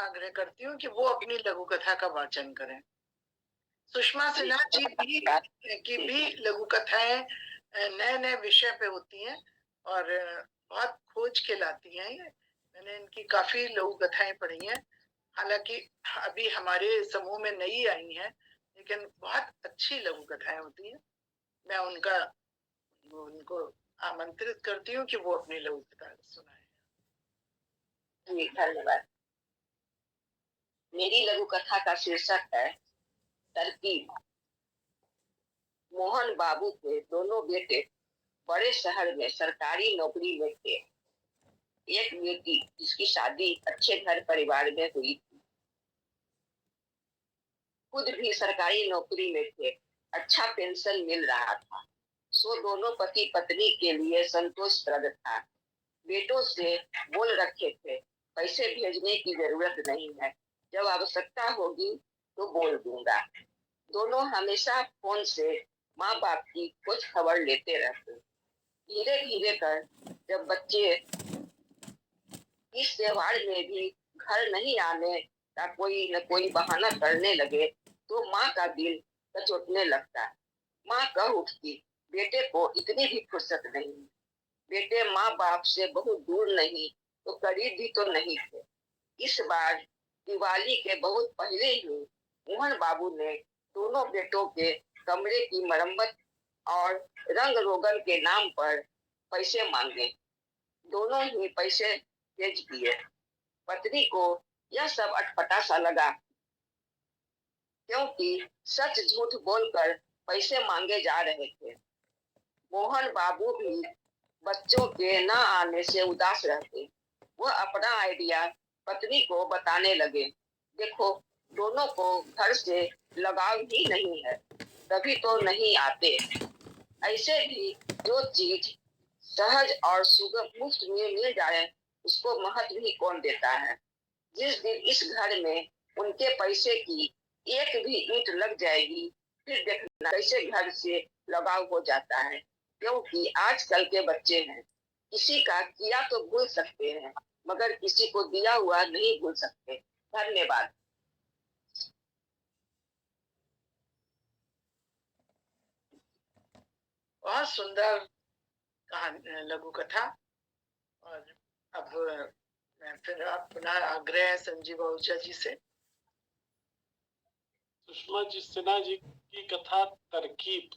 आग्रह करती हूँ कि वो अपनी लघु कथा का वाचन करें। सुषमा सिन्हा जी की भी लघु कथाएं नए-नए विषय पे होती हैं और बहुत खोज के लाती हैं ये। मैंने इनकी काफ़ी लघु कथाएँ पढ़ी हैं। हालाँकि अभी हमारे समूह में नई आई हैं, लेकिन बहुत अच्छी लघु कथाएँ होती हैं। मैं उनको आमंत्रित करती हूँ कि वो अपनी लघु कथा सुनाएँ। जी, धन्यवाद। मेरी लघु कथा का शीर्षक है तरकीब। मोहन बाबू के दोनों बेटे बड़े शहर में सरकारी नौकरी में थे। एक बेटी जिसकी शादी अच्छे घर परिवार में हुई थी, खुद भी सरकारी नौकरी में थे, अच्छा पेंशन मिल रहा था, सो दोनों पति पत्नी के लिए संतोषप्रद था। बेटों से बोल रखे थे, पैसे भेजने की जरूरत नहीं है, जब आवश्यकता होगी तो बोल दूंगा। दोनों हमेशा फोन से माँ बाप की खोज खबर लेते रहते। धीरे धीरे कर जब बच्चे इस त्योहार में भी घर नहीं आने का कोई न कोई बहाना करने लगे तो माँ का दिल कचोटने लगता। माँ कह उठती, बेटे को इतनी भी फुर्सत नहीं। बेटे माँ बाप से बहुत दूर नहीं तो करीब भी तो नहीं थे। इस बार दिवाली के बहुत पहले ही मोहन बाबू ने दोनों बेटों के कमरे की मरम्मत और रंग रोगन के नाम पर पैसे मांगे। दोनों ही पैसे भेज दिए। पत्नी को यह सब अटपटा सा लगा, क्योंकि सच झूठ बोलकर पैसे मांगे जा रहे थे। मोहन बाबू भी बच्चों के न आने से उदास रहते। वह अपना आइडिया पत्नी को बताने लगे, देखो दोनों को घर से लगाव ही नहीं है, तभी तो नहीं आते। ऐसे भी जो चीज सहज और सुगम मुफ्त में मिल जाए उसको महत्व ही कौन देता है। जिस दिन इस घर में उनके पैसे की एक भी ईंट लग जाएगी, फिर देखना कैसे घर से लगाव हो जाता है। क्योंकि आजकल के बच्चे हैं, किसी का किया तो भूल सकते हैं, मगर किसी को दिया हुआ नहीं भूल सकते। धन्यवाद। बहुत सुंदर कहानी लघु कथा। और अब मैं फिर पुनः आग्रह है संजीव आहूजा जी से। सुषमा जी सिन्हा जी की कथा तरकीब,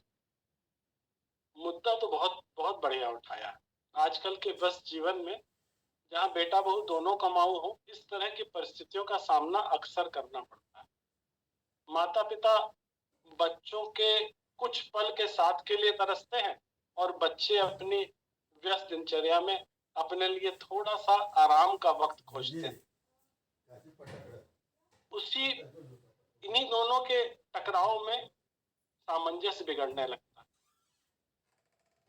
मुद्दा तो बहुत बहुत बढ़िया उठाया। आजकल के व्यस्त जीवन में जहाँ बेटा बहू दोनों कमाऊ हो, इस तरह की परिस्थितियों का सामना अक्सर करना पड़ता है। माता पिता बच्चों के कुछ पल के साथ के लिए तरसते हैं और बच्चे अपनी व्यस्त दिनचर्या में अपने लिए थोड़ा सा आराम का वक्त खोजते हैं। इन्हीं दोनों के टकराव में सामंजस्य बिगड़ने लगता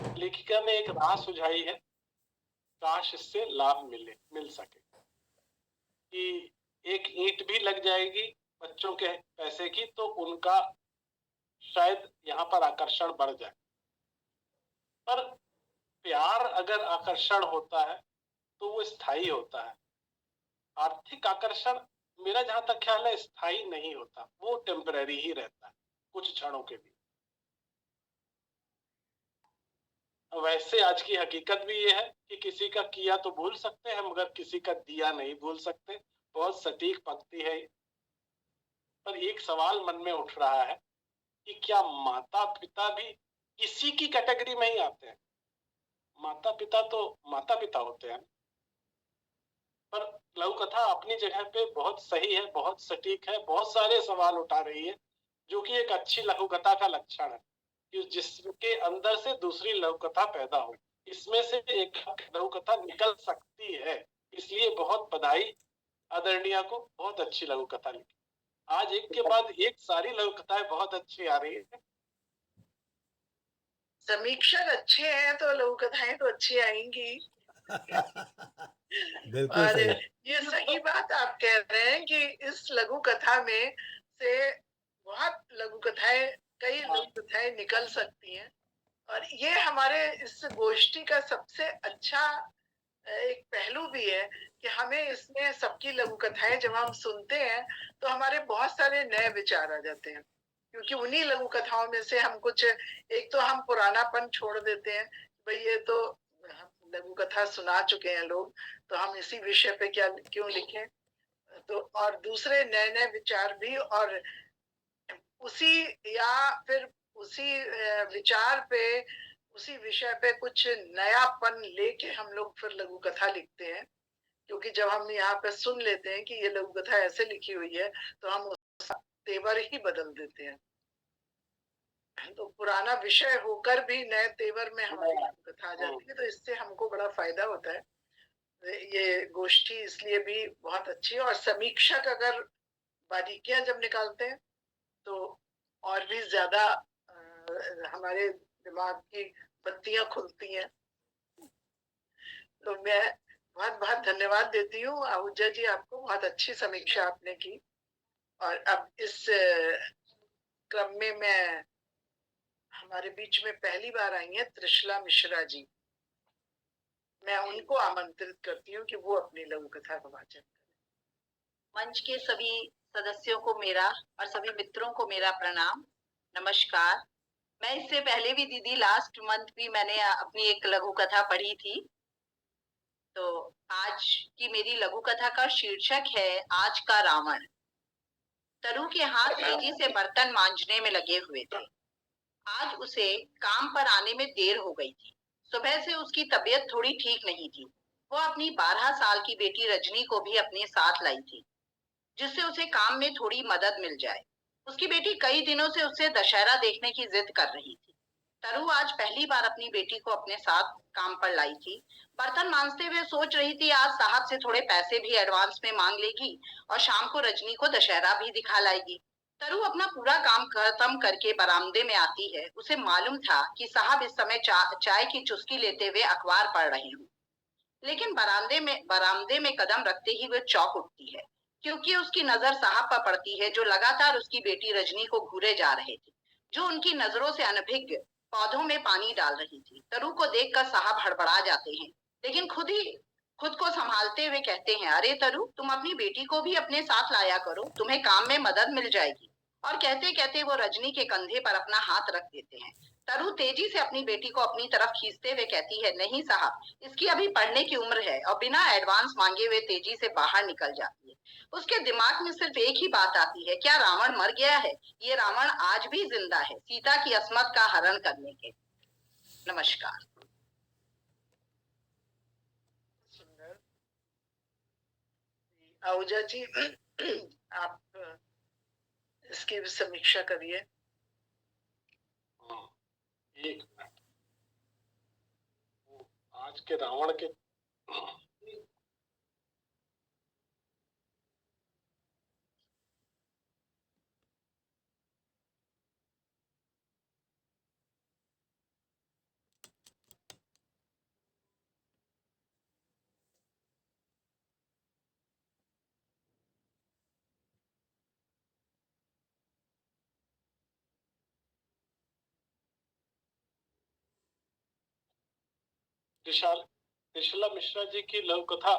है। लेखिका ने एक राह सुझाई है, काश इससे लाभ मिल सके कि एक ईंट भी लग जाएगी बच्चों के पैसे की तो उनका शायद यहाँ पर आकर्षण बढ़ जाए। पर प्यार अगर आकर्षण होता है तो वो स्थायी होता है। आर्थिक आकर्षण मेरा जहां तक ख्याल है स्थायी नहीं होता, वो टेम्पररी ही रहता है, कुछ क्षणों के लिए। वैसे आज की हकीकत भी ये है कि किसी का किया तो भूल सकते हैं, मगर किसी का दिया नहीं भूल सकते। बहुत सटीक पंक्ति है। पर एक सवाल मन में उठ रहा है कि क्या माता पिता भी इसी की कैटेगरी में ही आते हैं? माता पिता तो माता पिता होते हैं। पर लघु कथा अपनी जगह पे बहुत सही है, बहुत सटीक है, बहुत सारे सवाल उठा रही है, जो कि एक अच्छी लघु कथा का लक्षण है कि जिसके अंदर से दूसरी लघु कथा पैदा हो। इसमें से एक लघु कथा निकल सकती है, इसलिए बहुत बधाई आदरणीय को, बहुत अच्छी लघु कथा लिखी। आज एक के बाद एक सारी लघु कथाएं बहुत अच्छी आ रही है। समीक्षक अच्छे हैं तो लघु कथाएं तो अच्छी आएंगी। बिल्कुल और सही। ये सही बात आप कह रहे हैं कि इस लघु कथा में से बहुत लघु कथाएं, कई लघु कथाएं निकल सकती हैं। और ये हमारे इस गोष्ठी का सबसे अच्छा एक पहलू भी है कि हमें इसमें सबकी लघु कथाएं जब हम सुनते हैं तो हमारे बहुत सारे नए विचार आ जाते हैं, क्योंकि उन्हीं लघु कथाओं में से हम कुछ, एक तो हम पुरानापन छोड़ देते हैं, भाई ये तो हम लघु कथा सुना चुके हैं लोग, तो हम इसी विषय पे क्या क्यों लिखें। तो और दूसरे नए नए विचार भी, और उसी या फिर उसी विचार पे, उसी विषय पे कुछ नयापन लेके हम लोग फिर लघु कथा लिखते हैं, क्योंकि जब हम यहाँ पे सुन लेते हैं कि ये लघु कथा ऐसे लिखी हुई है तो हम उसका तेवर ही बदल देते हैं। तो पुराना विषय होकर भी नए तेवर में हमारी लघु कथा आ जाती है, तो इससे हमको बड़ा फायदा होता है। ये गोष्ठी इसलिए भी बहुत अच्छी है, और समीक्षक अगर बारीकियां जब निकालते हैं तो और भी ज्यादा हमारे दिमाग की बत्तियां खुलती हैं। तो मैं बहुत बहुत धन्यवाद देती हूँ आहूजा जी, आपको बहुत अच्छी समीक्षा आपने की। और अब इस क्रम में मैं, हमारे बीच में पहली बार आई हैं त्रिशला मिश्रा जी, मैं उनको आमंत्रित करती हूँ कि वो अपनी लघु कथा का वाचन करें। मंच के सभी सदस्यों को मेरा और सभी मित्रों को मेरा प्रणाम, नमस्कार। मैं इससे पहले भी दीदी लास्ट मंथ भी मैंने अपनी एक लघु कथा पढ़ी थी। तो आज की मेरी लघु कथा का शीर्षक है आज का रावण। तरु के हाथ तेजी से बर्तन मांजने में लगे हुए थे। आज उसे काम पर आने में देर हो गई थी। सुबह से उसकी तबीयत थोड़ी ठीक नहीं थी। वो अपनी 12 साल की बेटी रजनी को भी अपने साथ लाई थी, जिससे उसे काम में थोड़ी मदद मिल जाए। उसकी बेटी कई दिनों से उससे दशहरा देखने की जिद कर रही थी। तरु आज पहली बार अपनी बेटी को अपने साथ काम पर लाई थी। बर्तन मांजते हुए सोच रही थी आज साहब से थोड़े पैसे भी एडवांस में मांग लेगी और शाम को रजनी को दशहरा भी दिखा लाएगी। तरु अपना पूरा काम खत्म करके बरामदे में आती है। उसे मालूम था कि साहब इस समय चाय की चुस्की लेते हुए अखबार पढ़ रहे हैं, लेकिन बरामदे में कदम रखते ही वह चौंक उठती है, क्योंकि उसकी नजर साहब पर पड़ती है, जो लगातार उसकी बेटी रजनी को घूरे जा रहे थे, जो उनकी नजरों से अनभिज्ञ पौधों में पानी डाल रही थी। तरु को देखकर साहब हड़बड़ा जाते हैं, लेकिन खुद को संभालते हुए कहते हैं, अरे तरु, तुम अपनी बेटी को भी अपने साथ लाया करो, तुम्हें काम में मदद मिल जाएगी। और कहते कहते वो रजनी के कंधे पर अपना हाथ रख देते हैं। तरु तेजी से अपनी बेटी को अपनी तरफ खींचते हुए कहती है, नहीं साहब, इसकी अभी पढ़ने की उम्र है, और बिना एडवांस मांगे हुए तेजी से बाहर निकल जाती है। उसके दिमाग में सिर्फ एक ही बात आती है, क्या रावण मर गया है? ये रावण आज भी जिंदा है, सीता की अस्मत का हरण करने के। नमस्कार। सुंदर। आहूजा जी, आप इसकी भी समीक्षा करिए। एक मिनट। आज के रावण के त्रिशला मिश्रा जी की लघु कथा